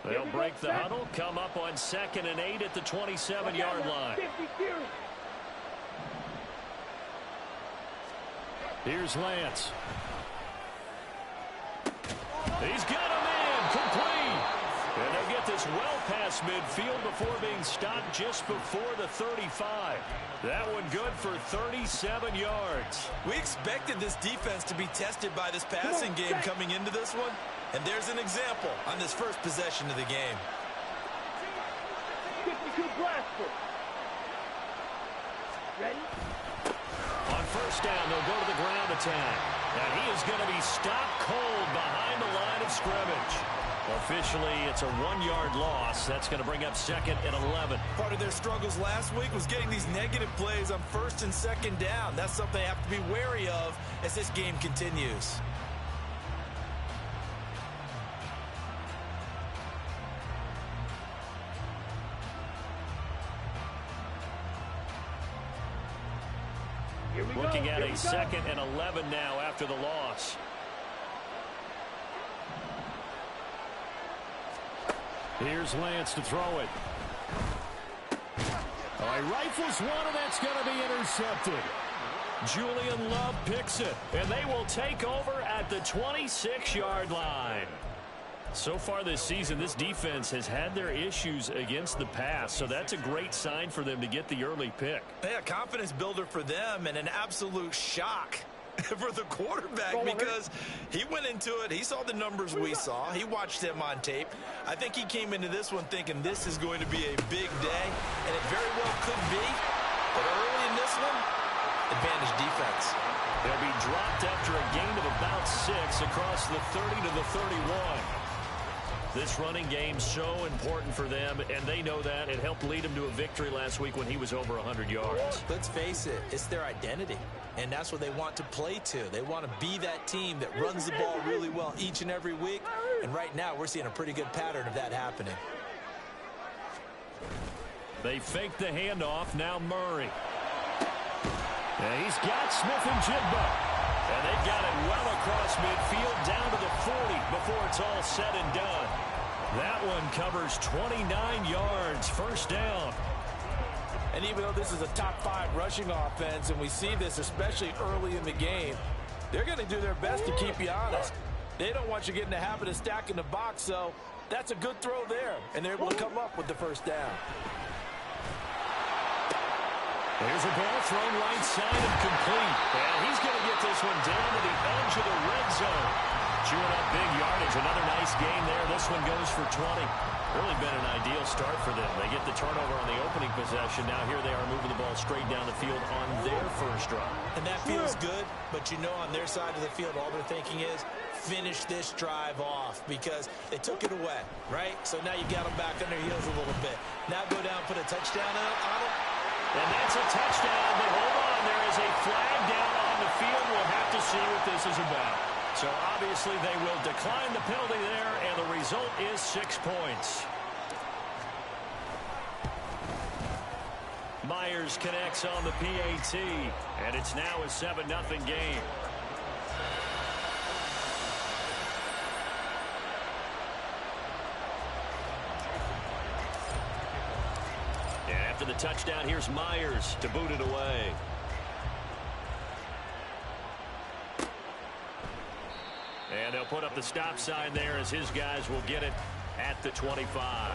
They'll break the huddle, come up on 2nd and 8 at the 27-yard line. Here's Lance. He's got him in, complete. And they'll get this well past midfield before being stopped just before the 35. That one good for 37 yards. We expected this defense to be tested by this passing game coming into this one. And there's an example on this first possession of the game. 52 blaster. Ready? On first down, they'll go to the ground attack. And he is going to be stopped cold behind the line of scrimmage. Officially, it's a 1-yard loss. That's going to bring up 2nd and 11. Part of their struggles last week was getting these negative plays on 1st and 2nd down. That's something they have to be wary of as this game continues. Looking at a 2nd and 11 now after the loss. Here's Lance to throw it. Oh, he rifles one, and that's going to be intercepted. Julian Love picks it, and they will take over at the 26-yard line. So far this season, this defense has had their issues against the pass, so that's a great sign for them to get the early pick. Yeah, confidence builder for them and an absolute shock for the quarterback because he went into it. He saw the numbers we saw. He watched them on tape. I think he came into this one thinking this is going to be a big day, and it very well could be. But early in this one, advantage defense. They'll be dropped after a gain of about 6 across the 30 to the 31. This running game's so important for them, and they know that. It helped lead them to a victory last week when he was over 100 yards. Let's face it, it's their identity, and that's what they want to play to. They want to be that team that runs the ball really well each and every week, and right now we're seeing a pretty good pattern of that happening. They fake the handoff. Now Murray. And he's got Smith-Njigba. And they've got it well across midfield down to the 40 before it's all said and done. That one covers 29 yards, first down. And even though this is a top 5 rushing offense, and we see this especially early in the game, they're going to do their best to keep you honest. They don't want you getting the habit of stacking the box, so that's a good throw there. And they're able to come up with the first down. There's a ball thrown right side and complete. And he's going to get this one down to the edge of the red zone. Chewing up big yardage. Another nice gain there. This one goes for 20. Really been an ideal start for them. They get the turnover on the opening possession. Now here they are moving the ball straight down the field on their first drive. And that feels good, but you know on their side of the field all they're thinking is finish this drive off because they took it away, right? So now you got them back on their heels a little bit. Now go down, put a touchdown on it. And that's a touchdown, but hold on, there is a flag down on the field. We'll have to see what this is about. So obviously they will decline the penalty there, and the result is 6 points. Myers connects on the PAT, and it's now a 7-0 game. After the touchdown, here's Myers to boot it away. And they'll put up the stop sign there as his guys will get it at the 25.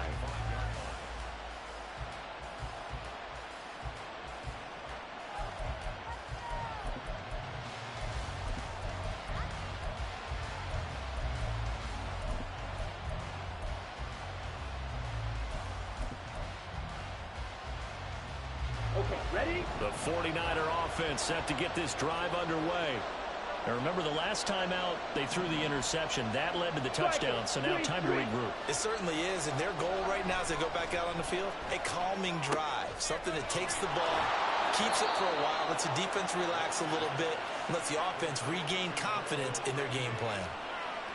The 49er offense set to get this drive underway. Now remember, the last time out, they threw the interception. That led to the touchdown, so now time to regroup. It certainly is, and their goal right now as they go back out on the field, a calming drive, something that takes the ball, keeps it for a while, lets the defense relax a little bit, and lets the offense regain confidence in their game plan.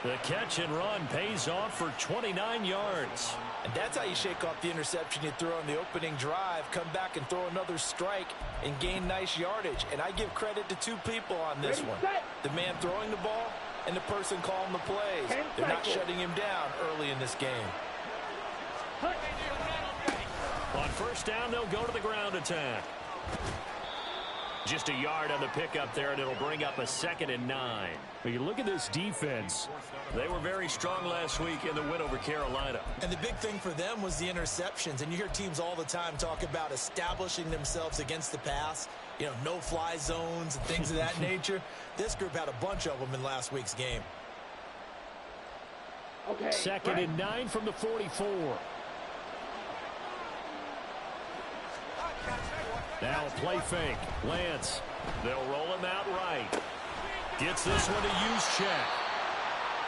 The catch and run pays off for 29 yards. And that's how you shake off the interception you throw on the opening drive, come back and throw another strike and gain nice yardage. And I give credit to 2 people on this one. The man throwing the ball and the person calling the plays. They're not shutting him down early in this game. On first down, they'll go to the ground attack. Just a yard on the pickup there, and it'll bring up a 2nd and 9. When you look at this defense, they were very strong last week in the win over Carolina. And the big thing for them was the interceptions. And you hear teams all the time talk about establishing themselves against the pass. You know, no-fly zones and things of that nature. This group had a bunch of them in last week's game. Okay, 2nd and 9 from the 44. Now a play fake. Lance. They'll roll him out right. Gets this one to Juszczyk.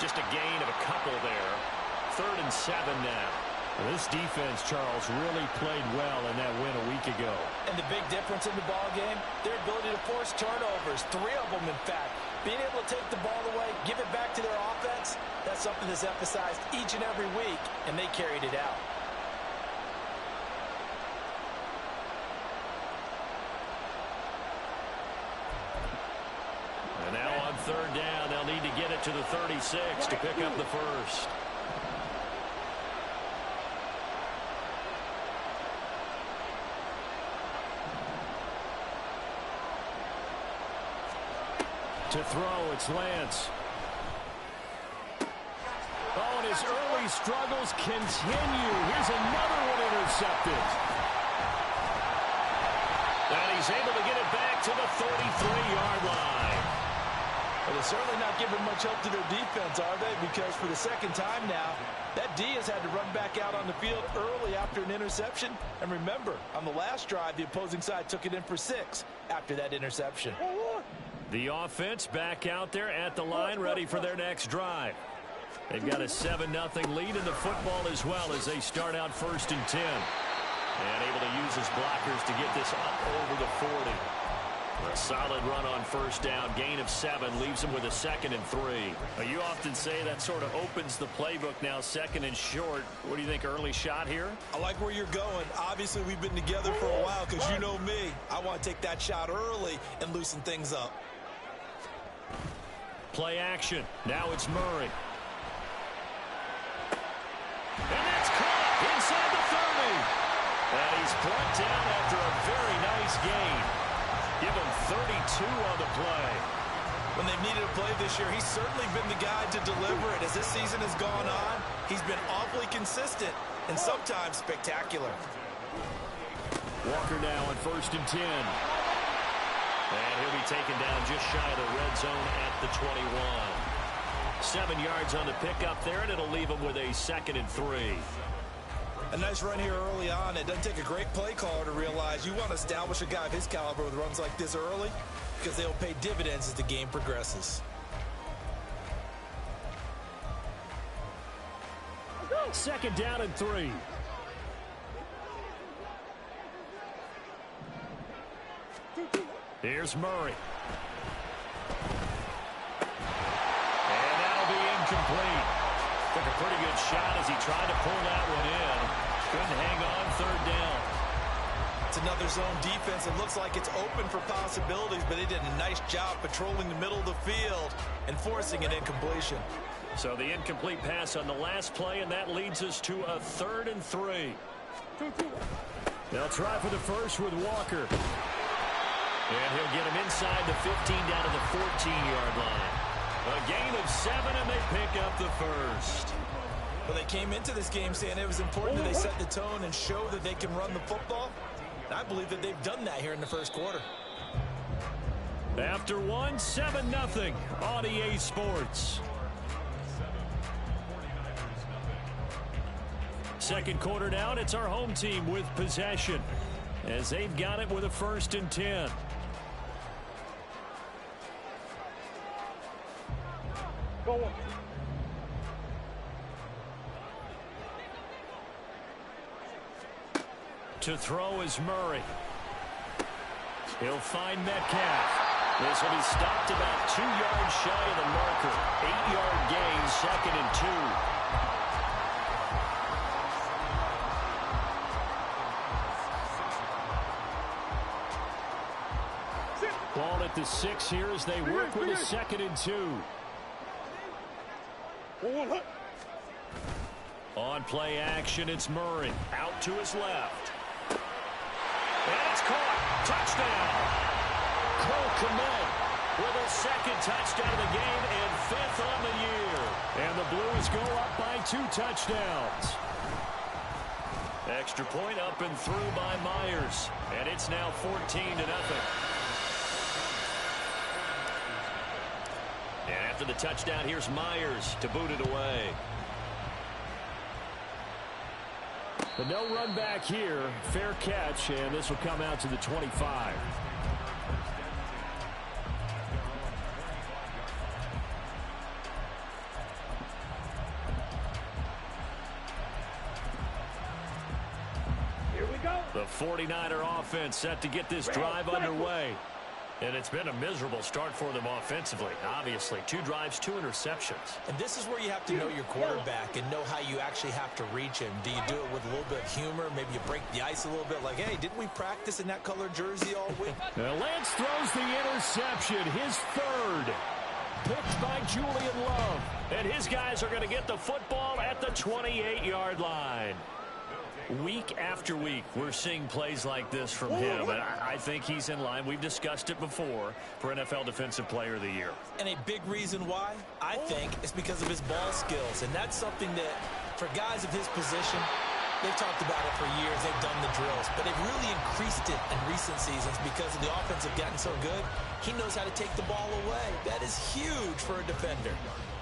Just a gain of a couple there. 3rd and 7 now. This defense, Charles, really played well in that win a week ago. And the big difference in the ball game, their ability to force turnovers. 3 of them, in fact. Being able to take the ball away, give it back to their offense, that's something that's emphasized each and every week, and they carried it out. And now on 3rd down, they'll need to get it to the 36 to pick up the first. To throw, it's Lance. Oh, and his early struggles continue. Here's another one intercepted. And he's able to get it back to the 33-yard line. Well, they're certainly not giving much help to their defense, are they? Because for the 2nd time now, that D has had to run back out on the field early after an interception. And remember, on the last drive, the opposing side took it in for 6 after that interception. The offense back out there at the line, ready for their next drive. They've got a 7-0 lead in the football as well as they start out 1st and 10. And able to use his blockers to get this up over the 40. A solid run on 1st down. Gain of 7 leaves him with a 2nd and 3. You often say that sort of opens the playbook now, 2nd and short. What do you think, early shot here? I like where you're going. Obviously, we've been together for a while because you know me. I want to take that shot early and loosen things up. Play action. Now it's Murray. And that's caught inside the 30. And he's brought down after a very nice gain. Give him 32 on the play. When they've needed a play this year, he's certainly been the guy to deliver it. As this season has gone on, he's been awfully consistent and sometimes spectacular. Walker now on 1st and 10. And he'll be taken down just shy of the red zone at the 21. 7 yards on the pickup there, and it'll leave him with a 2nd and 3. A nice run here early on. It doesn't take a great play caller to realize you want to establish a guy of his caliber with runs like this early because they'll pay dividends as the game progresses. 2nd down and 3. Here's Murray. And that'll be incomplete. Took a pretty good shot as he tried to pull that one in. Couldn't hang on 3rd down. It's another zone defense. It looks like it's open for possibilities, but they did a nice job patrolling the middle of the field and forcing an incompletion. So the incomplete pass on the last play, and that leads us to a 3rd and 3. They'll try for the first with Walker. And he'll get him inside the 15 down to the 14-yard line. A gain of 7, and they pick up the first. Well, they came into this game saying it was important that they set the tone and show that they can run the football. And I believe that they've done that here in the 1st quarter. After 1, 7-0 on EA Sports. 2nd quarter down, it's our home team with possession as they've got it with a 1st and 10. Go on. To throw is Murray. He'll find Metcalf. This will be stopped about 2 yards shy of the marker. 8-yard gain, 2nd and 2. Ball at the 6 here as they work with a 2nd and 2. On play action, it's Murray. Out to his left. And it's caught. Touchdown. Cole Kmet with his second touchdown of the game and 5th on the year. And the Blues go up by 2 touchdowns. Extra point up and through by Myers. And it's now 14-0. And after the touchdown, here's Myers to boot it away. But no run back here. Fair catch, and this will come out to the 25. Here we go. The 49er offense set to get this drive underway. And it's been a miserable start for them offensively. Obviously, 2 drives, 2 interceptions. And this is where you have to know your quarterback and know how you actually have to reach him. Do you do it with a little bit of humor? Maybe you break the ice a little bit like, hey, didn't we practice in that color jersey all week? Now Lance throws the interception, his 3rd. Picked by Julian Love. And his guys are going to get the football at the 28-yard line. Week after week, we're seeing plays like this from him, and I think he's in line. We've discussed it before for NFL Defensive Player of the Year. And a big reason why, I think, is because of his ball skills. And that's something that, for guys of his position, they've talked about it for years. They've done the drills. But they've really increased it in recent seasons because of the offense have gotten so good. He knows how to take the ball away. That is huge for a defender.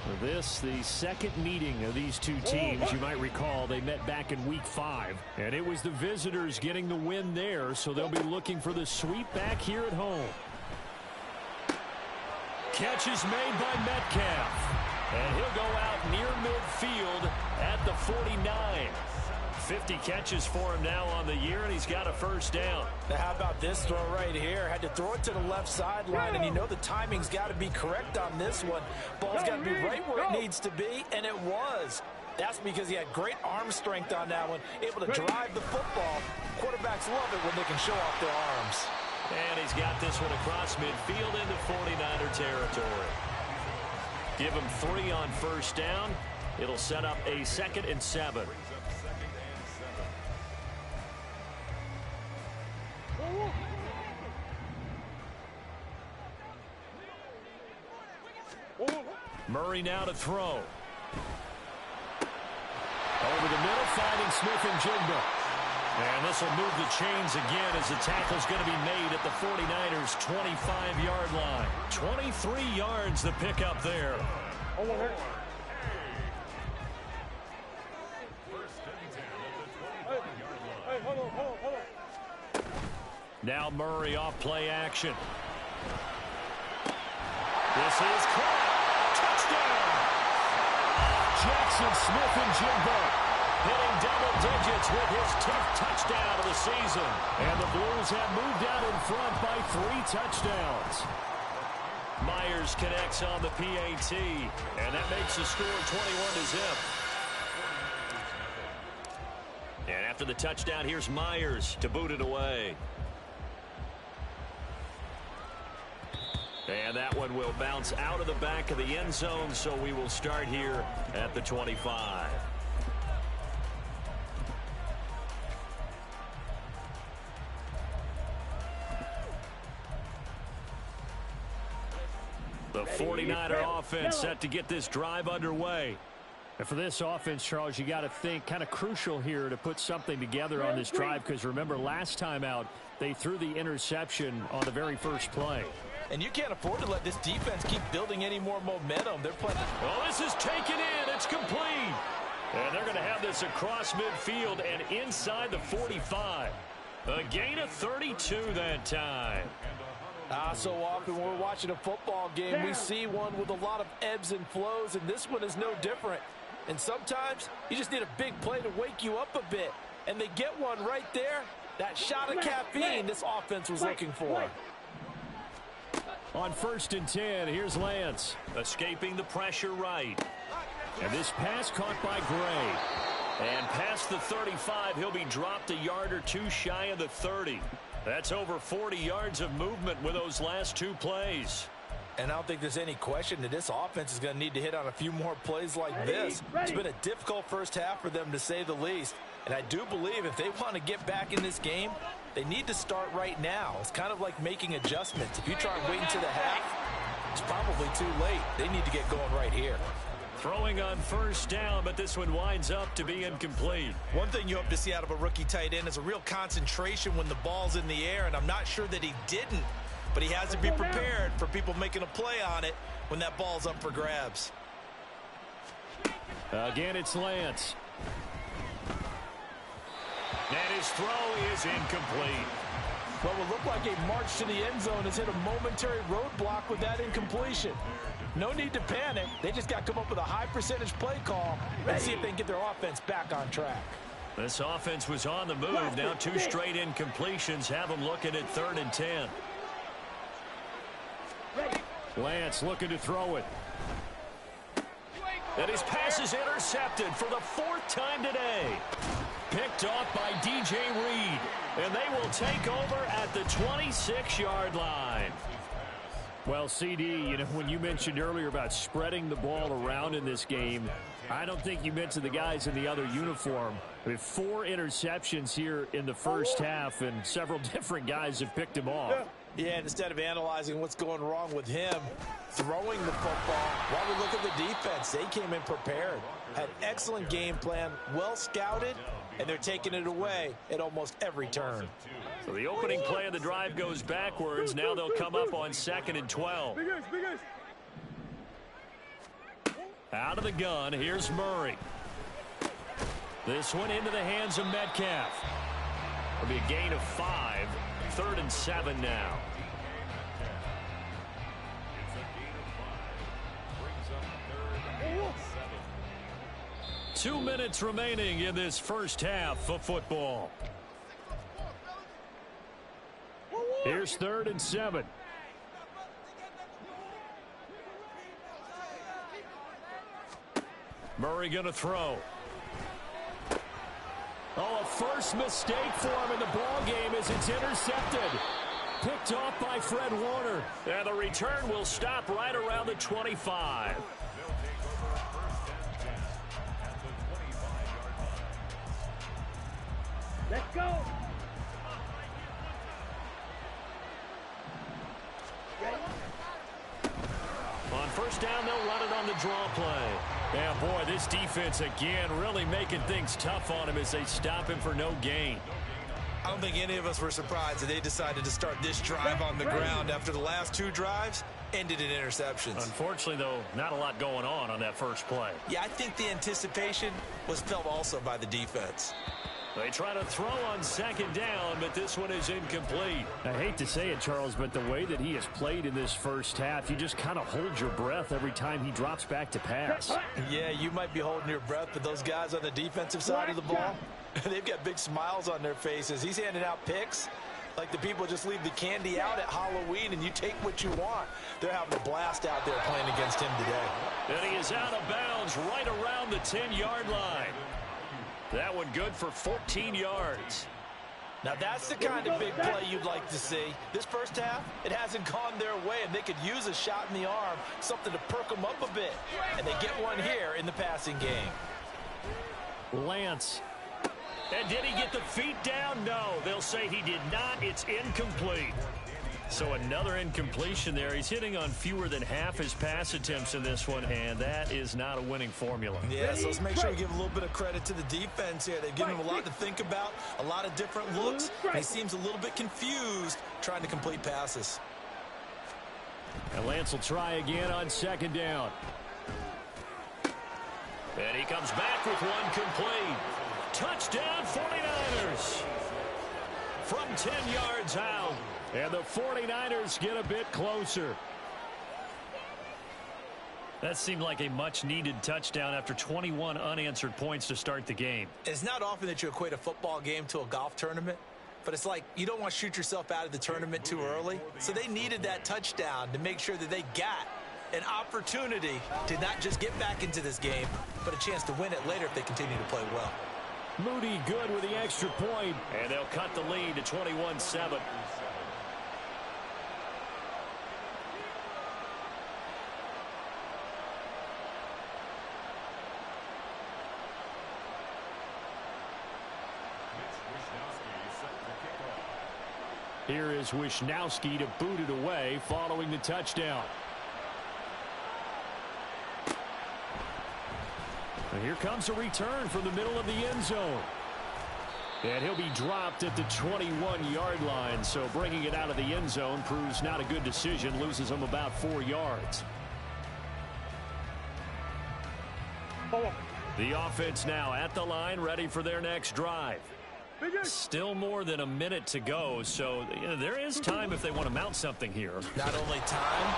For this, the second meeting of these 2 teams, you might recall they met back in week 5. And it was the visitors getting the win there, so they'll be looking for the sweep back here at home. Catch is made by Metcalf. And he'll go out near midfield at the 49. 50 catches for him now on the year, and he's got a first down. Now, how about this throw right here? Had to throw it to the left sideline, and you know the timing's got to be correct on this one. Ball's got to be right where it needs to be, and it was. That's because he had great arm strength on that one, able to drive the football. Quarterbacks love it when they can show off their arms. And he's got this one across midfield into 49er territory. Give him 3 on first down. It'll set up a 2nd and 7. Murray now to throw. Over the middle, finding Smith-Njigba. And this will move the chains again as the tackle's going to be made at the 49ers' 25-yard line. 23 yards the pickup there. Now Murray off play action. This is caught. Touchdown! Jackson Smith-Njigba hitting double digits with his 10th touchdown of the season. And the Blues have moved out in front by 3 touchdowns. Myers connects on the PAT, and that makes the score 21-0. And after the touchdown, here's Myers to boot it away. And that one will bounce out of the back of the end zone, so we will start here at the 25. The 49er offense set to get this drive underway. And for this offense, Charles, you got to think kind of crucial here to put something together on this drive, because remember last time out they threw the interception on the very first play. And you can't afford to let this defense keep building any more momentum. They're playing. Well, this is taken in. It's complete. And they're going to have this across midfield and inside the 45. A gain of 32 that time. So often when we're watching a football game, we see one with a lot of ebbs and flows, and this one is no different. And sometimes you just need a big play to wake you up a bit. And they get one right there. That shot of caffeine this offense was looking for. On 1st and 10, here's Lance. Escaping the pressure right. And this pass caught by Gray. And past the 35, he'll be dropped a yard or 2 shy of the 30. That's over 40 yards of movement with those last 2 plays. And I don't think there's any question that this offense is going to need to hit on a few more plays like this. It's been a difficult first half for them, to say the least. And I do believe if they want to get back in this game, they need to start right now. It's kind of like making adjustments. If you try and wait until the half, it's probably too late. They need to get going right here. Throwing on first down, but this one winds up to be incomplete. One thing you hope to see out of a rookie tight end is a real concentration when the ball's in the air, and I'm not sure that he didn't. But he has to be prepared for people making a play on it when that ball's up for grabs. Again, it's Lance. And his throw is incomplete. What will look like a march to the end zone has hit a momentary roadblock with that incompletion. No need to panic. They just got to come up with a high percentage play call and see if they can get their offense back on track. This offense was on the move. Now 2 straight incompletions have them looking at 3rd and 10. Lance looking to throw it. And his pass is intercepted for the 4th time today. Picked off by DJ Reed. And they will take over at the 26-yard line. Well, CD, you know, when you mentioned earlier about spreading the ball around in this game, I don't think you mentioned the guys in the other uniform. We have 4 interceptions here in the first half, and several different guys have picked him off. Yeah, and instead of analyzing what's going wrong with him throwing the football, while we look at the defense, they came in prepared, had excellent game plan, well scouted, and they're taking it away at almost every turn. So the opening play of the drive goes backwards. Now they'll come up on 2nd and 12. Out of the gun, here's Murray. This one into the hands of Metcalf. It'll be a gain of 5. 3rd and 7 now. 2 minutes remaining in this first half of football. Here's 3rd and 7. Murray going to throw. Oh, a first mistake for him in the ball game as it's intercepted. Picked off by Fred Warner. And the return will stop right around the 25. Let's go. On first down, they'll run it on the draw play. Yeah, boy, this defense again really making things tough on him as they stop him for no gain. I don't think any of us were surprised that they decided to start this drive on the ground after the last 2 drives ended in interceptions. Unfortunately, though, not a lot going on that first play. Yeah, I think the anticipation was felt also by the defense. They try to throw on 2nd down, but this one is incomplete. I hate to say it, Charles, but the way that he has played in this first half, you just kind of hold your breath every time he drops back to pass. Yeah, you might be holding your breath, but those guys on the defensive side of the ball, they've got big smiles on their faces. He's handing out picks like the people just leave the candy out at Halloween and you take what you want. They're having a blast out there playing against him today. And he is out of bounds right around the 10-yard line. That one good for 14 yards. Now that's the kind of big play you'd like to see. This first half, it hasn't gone their way, and they could use a shot in the arm, something to perk them up a bit. And they get one here in the passing game. Lance. And did he get the feet down? No, they'll say he did not. It's incomplete. So another incompletion there. He's hitting on fewer than half his pass attempts in this one, and that is not a winning formula. Yeah, so let's make sure we give a little bit of credit to the defense here. They've given him a lot to think about, a lot of different looks. And he seems a little bit confused trying to complete passes. And Lance will try again on 2nd down. And he comes back with one complete. Touchdown 49ers. From 10 yards out. And the 49ers get a bit closer. That seemed like a much-needed touchdown after 21 unanswered points to start the game. It's not often that you equate a football game to a golf tournament, but it's like you don't want to shoot yourself out of the tournament too early. So they needed that touchdown to make sure that they got an opportunity to not just get back into this game, but a chance to win it later if they continue to play well. Moody good with the extra point, and they'll cut the lead to 21-7. Here is Wisnowski to boot it away following the touchdown. And here comes a return from the middle of the end zone. And he'll be dropped at the 21-yard line, so bringing it out of the end zone proves not a good decision, loses him about 4 yards. The offense now at the line, ready for their next drive. Still more than a minute to go, so there is time if they want to mount something here. Not only time,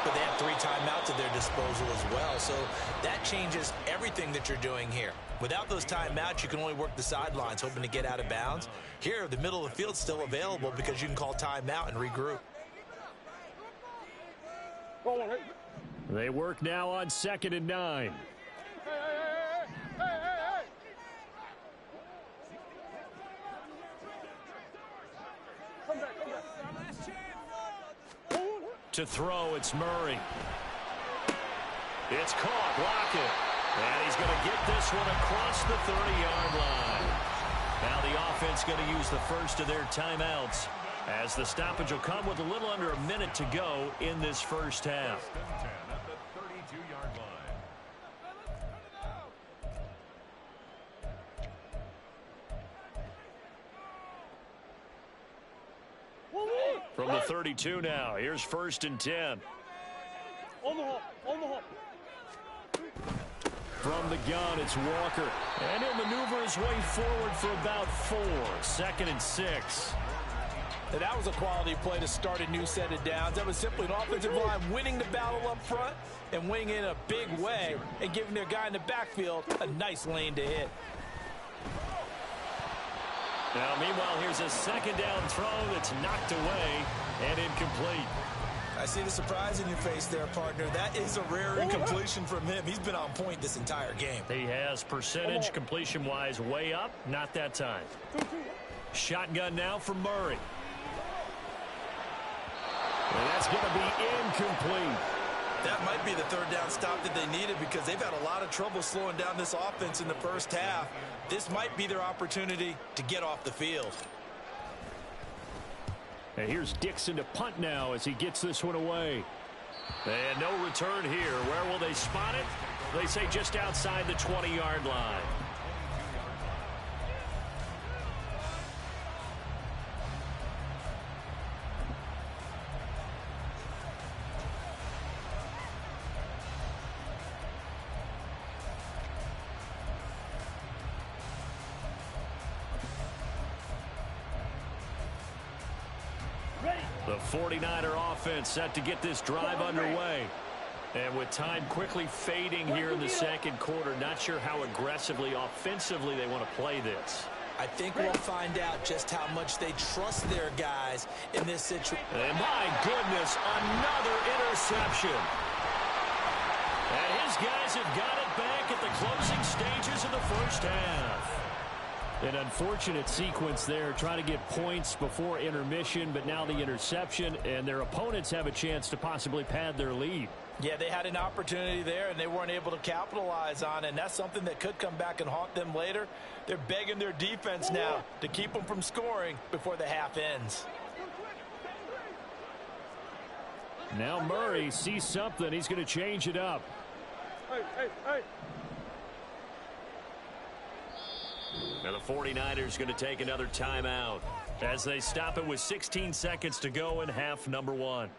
but they have 3 timeouts at their disposal as well, so that changes everything that you're doing here. Without those timeouts, you can only work the sidelines, hoping to get out of bounds. Here, the middle of the field's still available because you can call timeout and regroup. They work now on 2nd and 9. To throw, it's Murray. It's caught, Lockett. And he's going to get this one across the 30-yard line. Now the offense going to use the first of their timeouts, as the stoppage will come with a little under a minute to go in this first half. From the 32 now, here's 1st and 10. From the gun, it's Walker. And he'll maneuver his way forward for about 4. 2nd and 6. And that was a quality play to start a new set of downs. That was simply an offensive line winning the battle up front and winning in a big way and giving their guy in the backfield a nice lane to hit. Now, meanwhile, here's a 2nd down throw that's knocked away and incomplete. I see the surprise in your face there, partner. That is a rare incompletion from him. He's been on point this entire game. He has percentage completion-wise way up. Not that time. Shotgun now for Murray. And that's going to be incomplete. That might be the 3rd down stop that they needed because they've had a lot of trouble slowing down this offense in the first half. This might be their opportunity to get off the field. And here's Dixon to punt now as he gets this one away. And no return here. Where will they spot it? They say just outside the 20-yard line. The 49er offense set to get this drive underway. And with time quickly fading here in the 2nd quarter, not sure how aggressively, offensively they want to play this. I think we'll find out just how much they trust their guys in this situation. And my goodness, another interception. And his guys have got it back at the closing stages of the first half. An unfortunate sequence there, trying to get points before intermission, but now the interception, and their opponents have a chance to possibly pad their lead. Yeah, they had an opportunity there, and they weren't able to capitalize on it, and that's something that could come back and haunt them later. They're begging their defense now to keep them from scoring before the half ends. Now Murray sees something. He's going to change it up. Hey. Now the 49ers going to take another timeout as they stop it with 16 seconds to go in half number 1.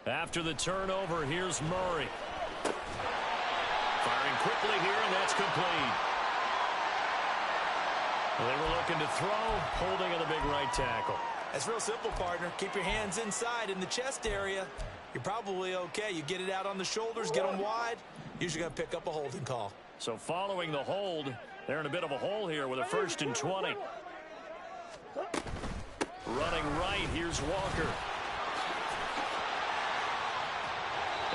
After the turnover, here's Murray. Firing quickly here, and that's complete. They were looking to throw, holding on the big right tackle. It's real simple, partner. Keep your hands inside in the chest area. You're probably okay. You get it out on the shoulders, get them wide. Usually going to pick up a holding call. So following the hold, they're in a bit of a hole here with a 1st and 20. Running right, here's Walker.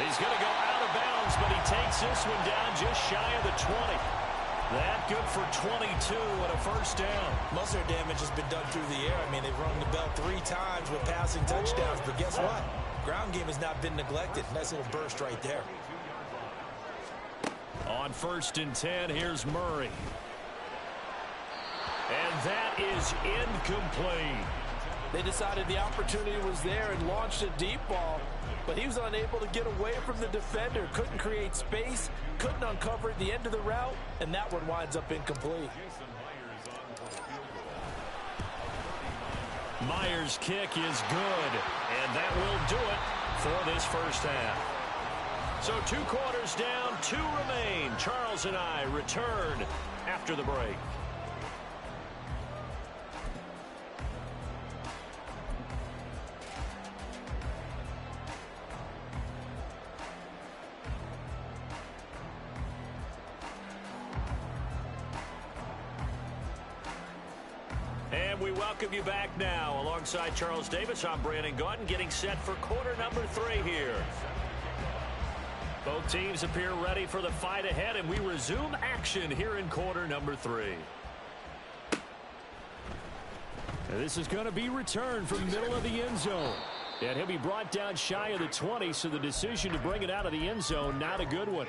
He's going to go out of bounds, but he takes this one down just shy of the 20. That good for 22 and a 1st down. Most of their damage has been done through the air. I mean, they've rung the bell 3 times with passing touchdowns, but guess what? Ground game has not been neglected. Nice little burst right there. On 1st and 10, here's Murray. And that is incomplete. They decided the opportunity was there and launched a deep ball, but he was unable to get away from the defender. Couldn't create space, couldn't uncover at the end of the route, and that one winds up incomplete. Myers' kick is good, and that will do it for this first half. So 2 quarters down, 2 remain. Charles and I return after the break. And we welcome you back now. Alongside Charles Davis, I'm Brandon Gaudin, getting set for quarter number 3 here. Both teams appear ready for the fight ahead, and we resume action here in quarter number 3. And this is going to be returned from the middle of the end zone. And he'll be brought down shy of the 20, so the decision to bring it out of the end zone, not a good one.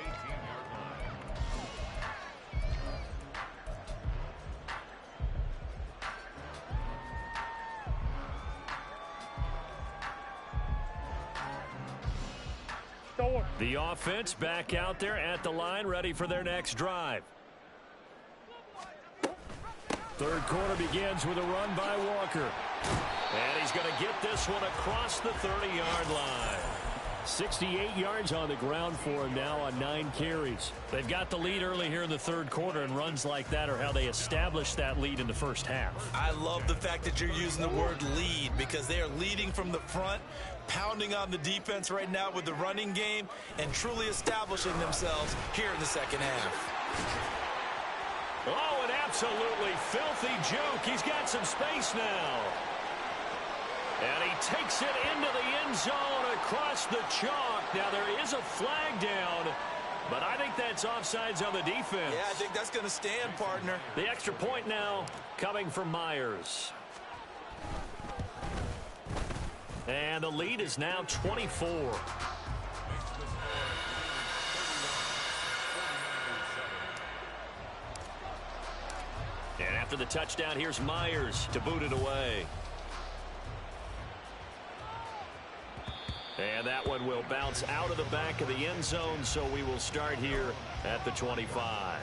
The offense back out there at the line, ready for their next drive. Third quarter begins with a run by Walker. And he's going to get this one across the 30-yard line. 68 yards on the ground for him now on 9 carries. They've got the lead early here in the third quarter, and runs like that are how they establish that lead in the first half. I love the fact that you're using the word lead, because they are leading from the front, pounding on the defense right now with the running game, and truly establishing themselves here in the second half. Oh, an absolutely filthy juke. He's got some space now. And he takes it into the end zone across the chalk. Now there is a flag down, but I think that's offsides on the defense. Yeah, I think that's going to stand, partner. The extra point now coming from Myers. And the lead is now 24. And after the touchdown, here's Myers to boot it away. And that one will bounce out of the back of the end zone, so we will start here at the 25.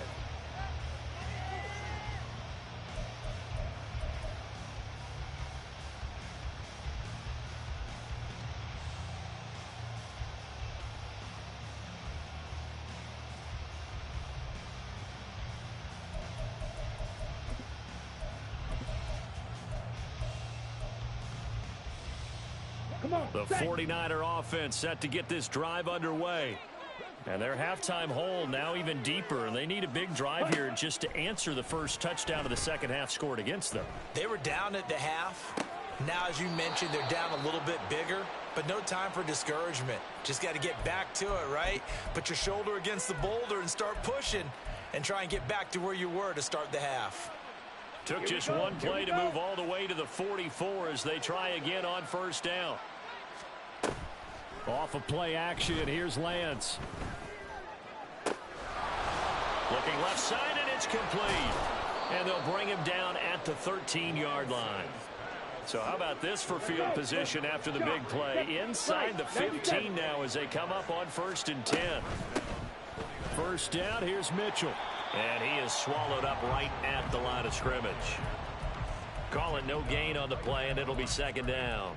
The 49er offense set to get this drive underway. And their halftime hole now even deeper, and they need a big drive here just to answer the first touchdown of the second half scored against them. They were down at the half. Now, as you mentioned, they're down a little bit bigger, but no time for discouragement. Just got to get back to it, right? Put your shoulder against the boulder and start pushing, and try and get back to where you were to start the half. Took just one play to move all the way to the 44 as they try again on first down. Off of play action, here's Lance. Looking left side, and it's complete. And they'll bring him down at the 13-yard line. So how about this for field position after the big play? Inside the 15 now as they come up on 1st and 10. First down, here's Mitchell. And he is swallowed up right at the line of scrimmage. Call it no gain on the play, and it'll be second down.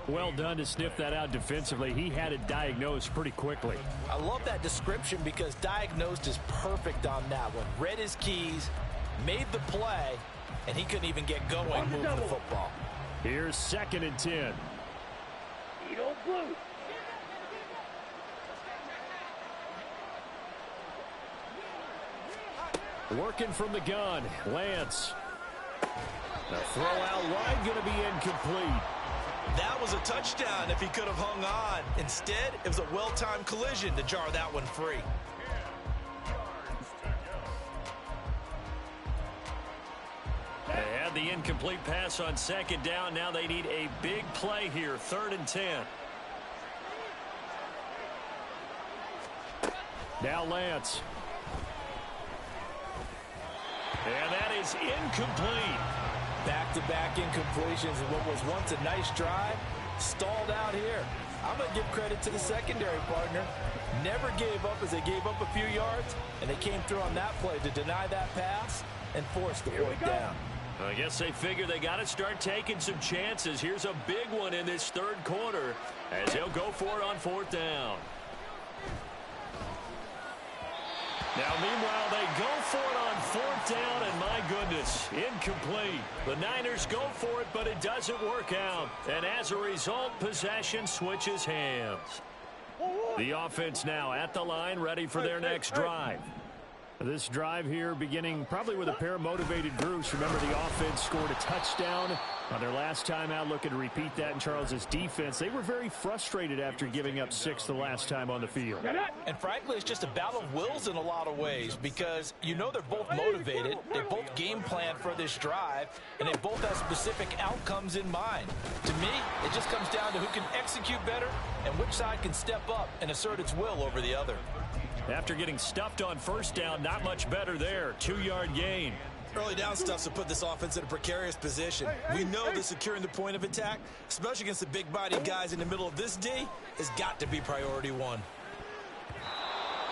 Well done to sniff that out defensively. He had it diagnosed pretty quickly. I love that description because diagnosed is perfect on that one. Read his keys, made the play, and he couldn't even get going moving the football. Here's 2nd and 10. Working from the gun, Lance. The throw out wide going to be incomplete. That was a touchdown if he could have hung on. Instead, it was a well-timed collision to jar that one free. They had the incomplete pass on second down. Now they need a big play here, 3rd and 10. Now Lance. And that is incomplete. Back-to-back incompletions of what was once a nice drive, stalled out here. I'm going to give credit to the secondary partner. Never gave up as they gave up a few yards, and they came through on that play to deny that pass and force the fourth down. I guess they figure they got to start taking some chances. Here's a big one in this third quarter as he'll go for it on fourth down. Now, meanwhile, they go for it on fourth down, and my goodness, incomplete. The Niners go for it, but it doesn't work out. And as a result, possession switches hands. The offense now at the line, ready for their next drive. This drive here beginning probably with a pair of motivated groups. Remember, the offense scored a touchdown on their last time out, looking to repeat that in Charles's defense. They were very frustrated after giving up 6 the last time on the field. And frankly, it's just a battle of wills in a lot of ways because you know they're both motivated, they both game plan for this drive, and they both have specific outcomes in mind. To me, it just comes down to who can execute better and which side can step up and assert its will over the other. After getting stuffed on first down, not much better there. 2-yard gain. Early down stuffs will put this offense in a precarious position. We know that securing the point of attack, especially against the big-bodied guys in the middle of this D, has got to be priority one.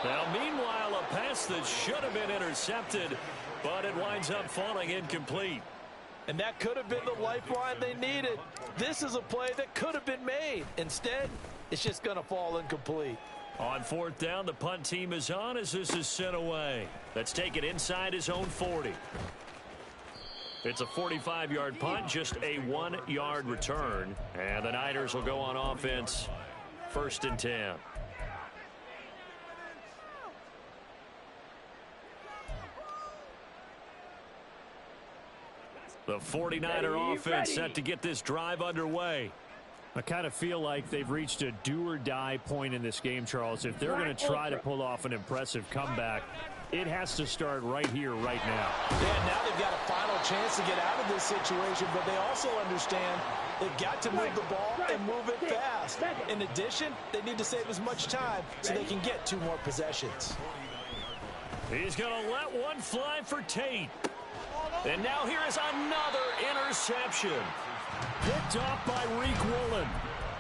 Now, meanwhile, a pass that should have been intercepted, but it winds up falling incomplete. And that could have been the lifeline they needed. This is a play that could have been made. Instead, it's just going to fall incomplete. On fourth down, the punt team is on as this is sent away. Let's take it inside his own 40. It's a 45-yard punt, just a 1-yard return. And the Niners will go on offense, 1st and 10. The 49er offense set to get this drive underway. I kind of feel like they've reached a do-or-die point in this game, Charles. If they're going to try to pull off an impressive comeback, it has to start right here, right now. Yeah, now they've got a final chance to get out of this situation, but they also understand they've got to move the ball and move it fast. In addition, they need to save as much time so they can get 2 more possessions. He's going to let one fly for Tate. And now here is another interception. Picked off by Reek Woolen.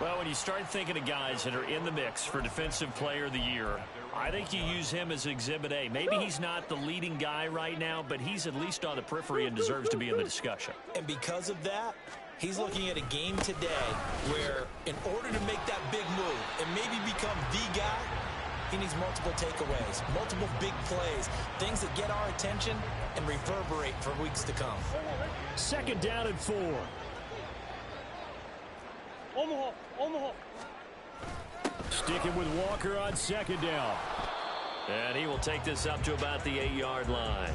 Well, when you start thinking of guys that are in the mix for Defensive Player of the Year, I think you use him as Exhibit A. Maybe he's not the leading guy right now, but he's at least on the periphery and deserves to be in the discussion. And because of that, he's looking at a game today where in order to make that big move and maybe become the guy, he needs multiple takeaways, multiple big plays, things that get our attention and reverberate for weeks to come. 2nd down and 4. Omaha. Sticking with Walker on 2nd down. And he will take this up to about the 8-yard line.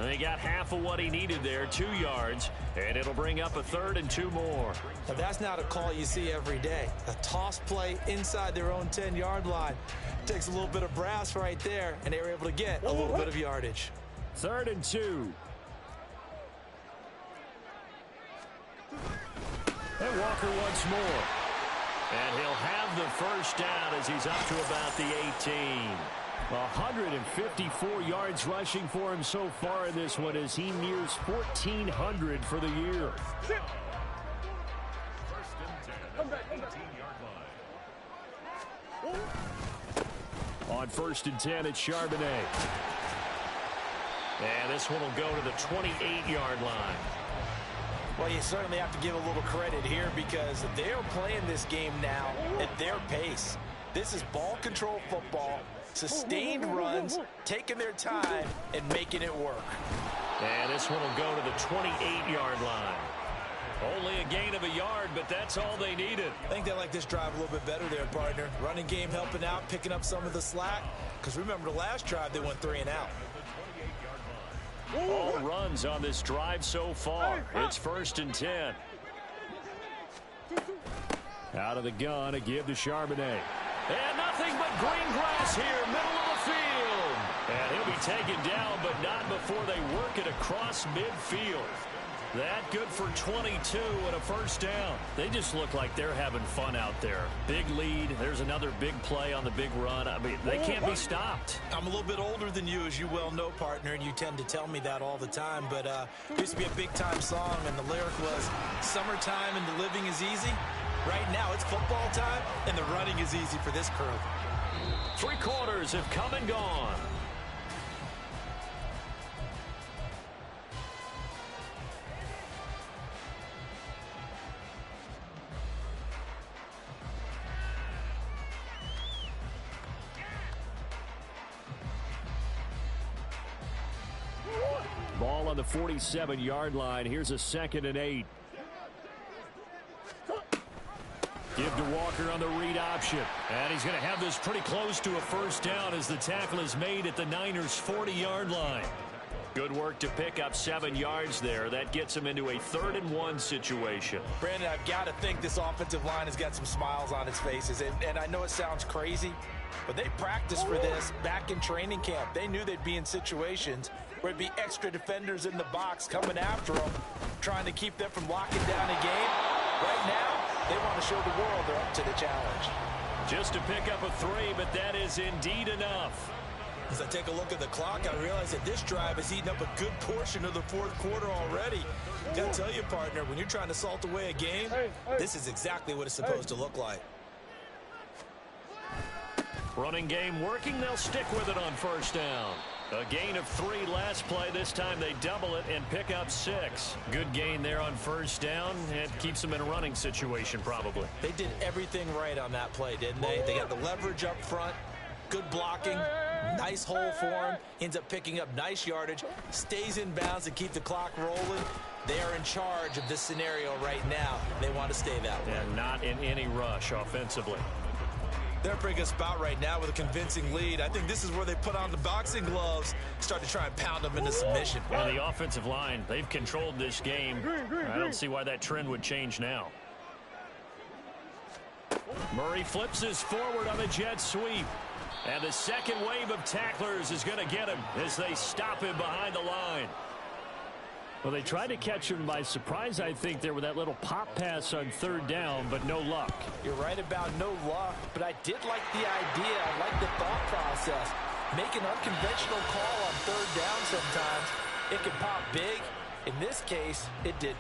And he got half of what he needed there, 2 yards, and it'll bring up a 3rd and 2 more. Now that's not a call you see every day. A toss play inside their own 10-yard line. Takes a little bit of brass right there, and they were able to get a little bit of yardage. 3rd and 2. And Walker once more. And he'll have the first down as he's up to about the 18. 154 yards rushing for him so far in this one as he nears 1,400 for the year. On 1st and 10, it's Charbonnet. And this one will go to the 28-yard line. Well, you certainly have to give a little credit here because they're playing this game now at their pace. This is ball control football, sustained runs, taking their time, and making it work. And this one will go to the 28-yard line. Only a gain of a yard, but that's all they needed. I think they like this drive a little bit better there, partner. Running game helping out, picking up some of the slack. Because remember, the last drive, they went 3 and out. All runs on this drive so far. It's 1st and 10. Out of the gun, a give to Charbonnet. And nothing but green grass here, middle of the field. And he'll be taken down, but not before they work it across midfield. That good for 22 and a first down. They just look like they're having fun out there. Big lead. There's another big play on the big run. I mean, they can't be stopped. I'm a little bit older than you, as you well know, partner, and you tend to tell me that all the time. But it used to be a big-time song, and the lyric was, "Summertime and the living is easy." Right now, it's football time, and the running is easy for this crew. 3 quarters have come and gone. Ball on the 47-yard line. Here's a 2nd and 8. Give to Walker on the read option. And he's going to have this pretty close to a first down as the tackle is made at the Niners' 40-yard line. Good work to pick up 7 yards there. That gets him into a 3rd and 1 situation. Brandon, I've got to think this offensive line has got some smiles on its faces. And I know it sounds crazy, but they practiced for this back in training camp. They knew they'd be in situations where it'd be extra defenders in the box coming after them, trying to keep them from locking down a game. Right now, they want to show the world they're up to the challenge. Just to pick up a 3, but that is indeed enough. As I take a look at the clock, I realize that this drive has eaten up a good portion of the 4th quarter already. Got to tell you, partner, when you're trying to salt away a game, this is exactly what it's supposed to look like. Running game working. They'll stick with it on first down. A gain of 3 last play. This time they double it and pick up 6. Good gain there on first down. It keeps them in a running situation probably. They did everything right on that play, didn't they? They got the leverage up front, good blocking, nice hole for him, ends up picking up nice yardage, stays in bounds to keep the clock rolling. They are in charge of this scenario right now. They want to stay that way. And not in any rush offensively. They're in a pretty good spot right now with a convincing lead. I think this is where they put on the boxing gloves, start to try and pound them into submission. Well, the offensive line, they've controlled this game. I don't see why that trend would change now. Murray flips his forward on the jet sweep. And the second wave of tacklers is going to get him as they stop him behind the line. Well, they tried to catch him by surprise, I think, there with that little pop pass on 3rd down, but no luck. You're right about no luck, but I did like the idea. I like the thought process. Make an unconventional call on 3rd down sometimes. It can pop big. In this case, it didn't.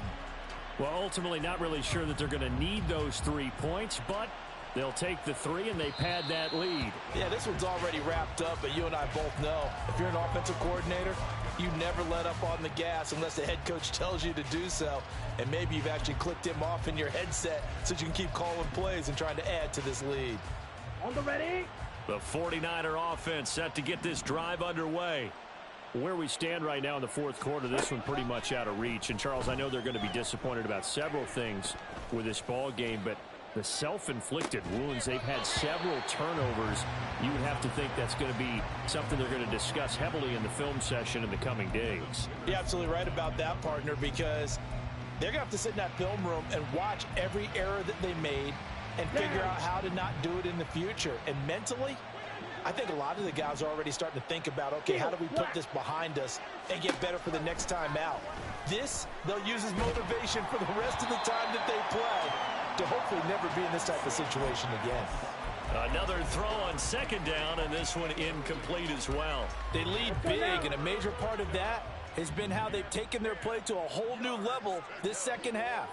Well, ultimately not really sure that they're going to need those 3 points, but they'll take the 3 and they pad that lead. Yeah, this one's already wrapped up, but you and I both know if you're an offensive coordinator, you never let up on the gas unless the head coach tells you to do so. And maybe you've actually clicked him off in your headset so you can keep calling plays and trying to add to this lead. On the ready. The 49er offense set to get this drive underway. Where we stand right now in the 4th quarter, this one pretty much out of reach. And, Charles, I know they're going to be disappointed about several things with this ball game, but the self-inflicted wounds, they've had several turnovers. You would have to think that's going to be something they're going to discuss heavily in the film session in the coming days. You're absolutely right about that, partner, because they're going to have to sit in that film room and watch every error that they made and figure out how to not do it in the future. And mentally, I think a lot of the guys are already starting to think about, okay, how do we put this behind us and get better for the next time out? This, they'll use as motivation for the rest of the time that they play to hopefully never be in this type of situation again. Another throw on 2nd down, and this one incomplete as well. They lead big, and a major part of that has been how they've taken their play to a whole new level this second half.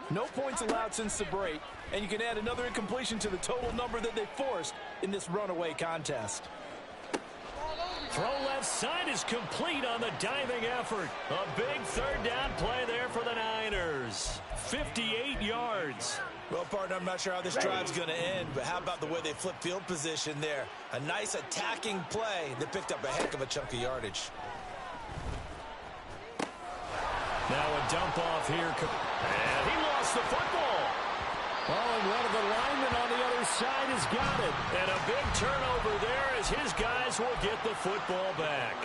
No points allowed since the break, and you can add another incompletion to the total number that they forced in this runaway contest. Throw left side is complete on the diving effort. A big 3rd down play there for the Niners. 58 yards. Well, partner, I'm not sure how this drive's going to end, but how about the way they flip field position there? A nice attacking play that picked up a heck of a chunk of yardage. Now a dump off here. And he lost the football. Oh, and one of the linemen on the other side has got it. And a big turnover there as his guys will get the football back.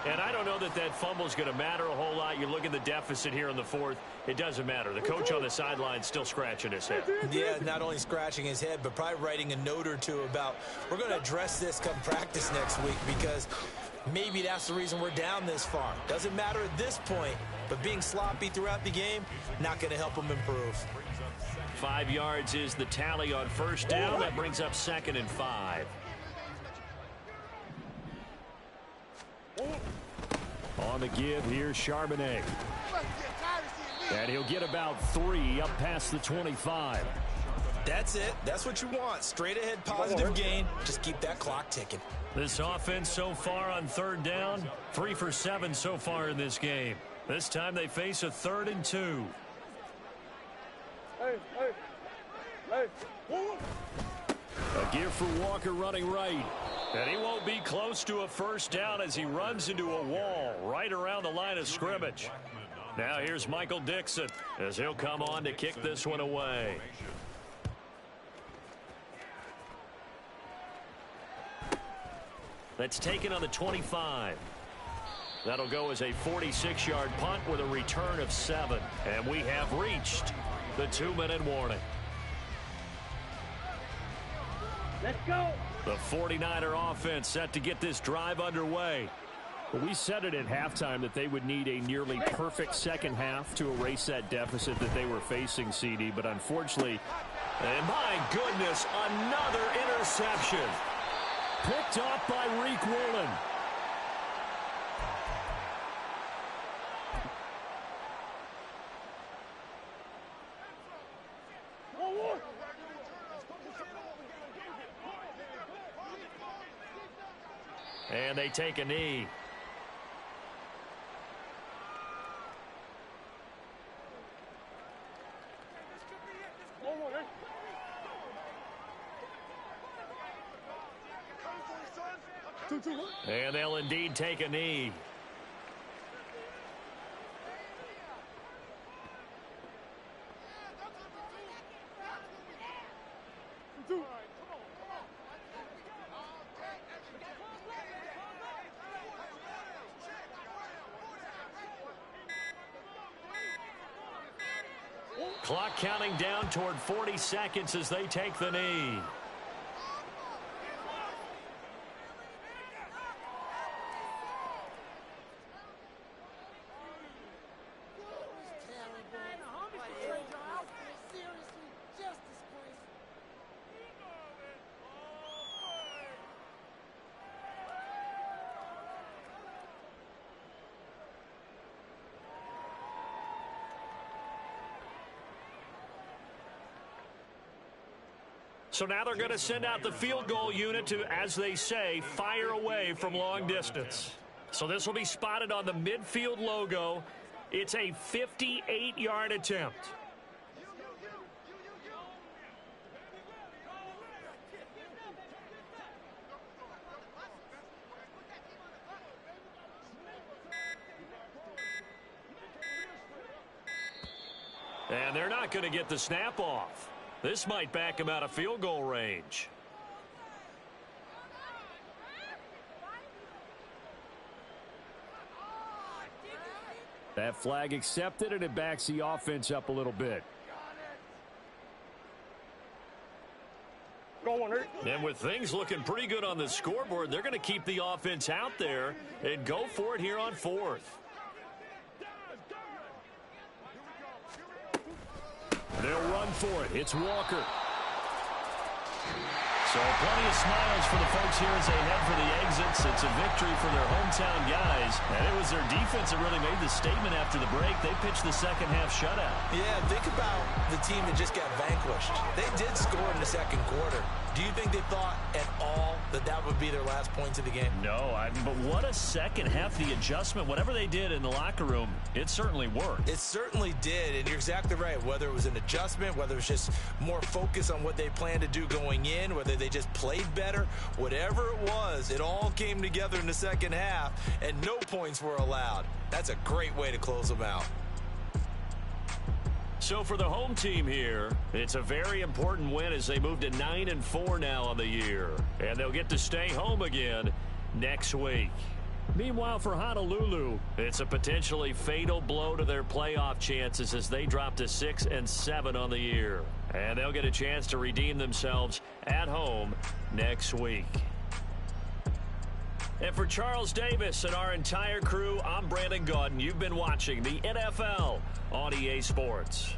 And I don't know that that fumble is going to matter a whole lot. You look at the deficit here in the 4th. It doesn't matter. The coach on the sideline still scratching his head. Yeah, not only scratching his head, but probably writing a note or two about, we're going to address this come practice next week, because Maybe that's the reason we're down this far. Doesn't matter at this point, but being sloppy throughout the game, not going to help them improve. 5 yards is the tally on first down. That brings up 2nd and 5. On the give, here's Charbonnet. And he'll get about 3 up past the 25. That's it. That's what you want. Straight ahead positive gain. Just keep that clock ticking. This offense so far on 3rd down, 3 for 7 so far in this game. This time they face a 3rd and 2. A give for Walker running right. And he won't be close to a first down as he runs into a wall right around the line of scrimmage. Now here's Michael Dixon as he'll come on to kick this one away. That's taken on the 25. That'll go as a 46-yard punt with a return of 7. And we have reached the 2-minute warning. Let's go. The 49er offense set to get this drive underway. Well, we said it at halftime that they would need a nearly perfect second half to erase that deficit that they were facing, CD. But unfortunately, and my goodness, another interception. Picked off by Reek Woolen. And they take a knee. And they'll indeed take a knee. Clock counting down toward 40 seconds as they take the knee. So now they're going to send out the field goal unit to, as they say, fire away from long distance. So this will be spotted on the midfield logo. It's a 58-yard attempt. And they're not going to get the snap off. This might back him out of field goal range. That flag accepted, and it backs the offense up a little bit. And with things looking pretty good on the scoreboard, they're going to keep the offense out there and go for it here on 4th. They'll run for it. It's Walker. So plenty of smiles for the folks here as they head for the exits. It's a victory for their hometown guys. And it was their defense that really made the statement after the break. They pitched the second half shutout. Yeah, think about the team that just got vanquished. They did score in the second quarter. Do you think they thought at all that that would be their last points of the game? No, but what a second half. The adjustment, whatever they did in the locker room, it certainly worked. It certainly did, and you're exactly right. Whether it was an adjustment, whether it was just more focus on what they planned to do going in, whether they just played better, whatever it was, it all came together in the second half, and no points were allowed. That's a great way to close them out. So for the home team here, it's a very important win as they move to 9-4 now on the year. And they'll get to stay home again next week. Meanwhile, for Honolulu, it's a potentially fatal blow to their playoff chances as they drop to 6-7 on the year. And they'll get a chance to redeem themselves at home next week. And for Charles Davis and our entire crew, I'm Brandon Gaudin. You've been watching the NFL on EA Sports.